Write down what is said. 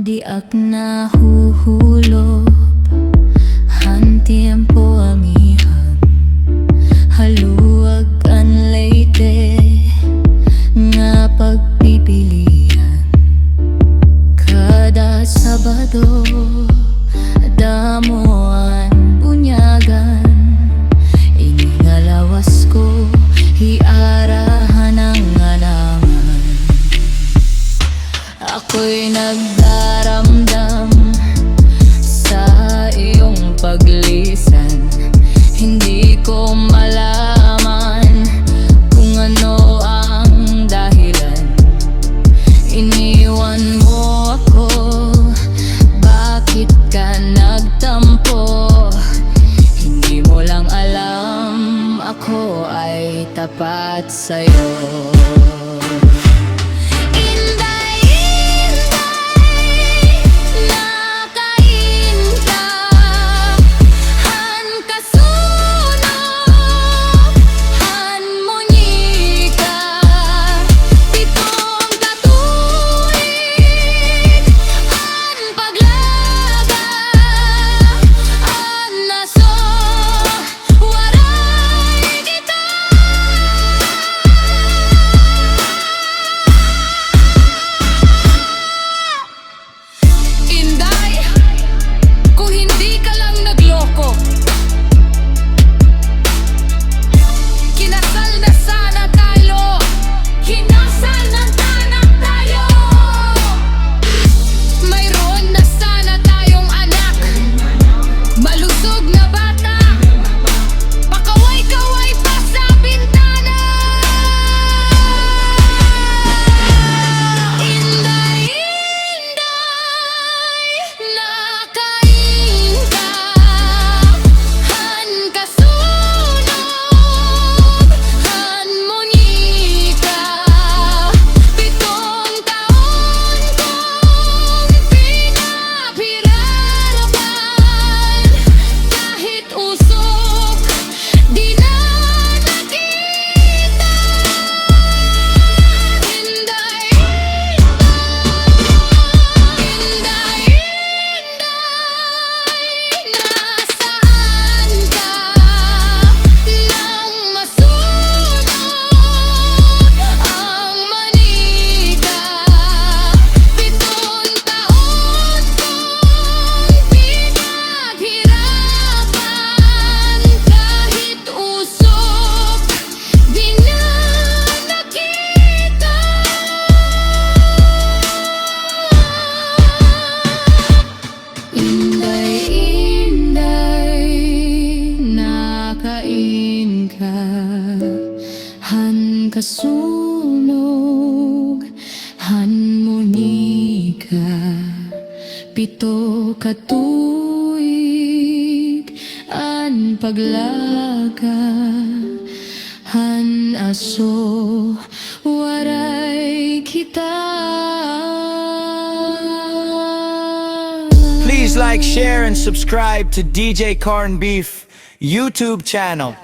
di ak nahuhulog, han tiempo amihan, haluag an leyte nga pagpipilian. Kada Sabado damoan bunyagan, iningalawas ko hiarahan ang alaman. Ako'y nagdaramdam sa iyong paglisan, hindi ko malaman kung ano ang dahilan. Iniwan mo ako, bakit ka nagtampo? Hindi mo lang alam, ako ay tapat sa'yo. Han kasunog, han munika, pito katuig, an paglaga, han aso, waray kita. Please like, share, and subscribe to DJ Corn Beef YouTube channel.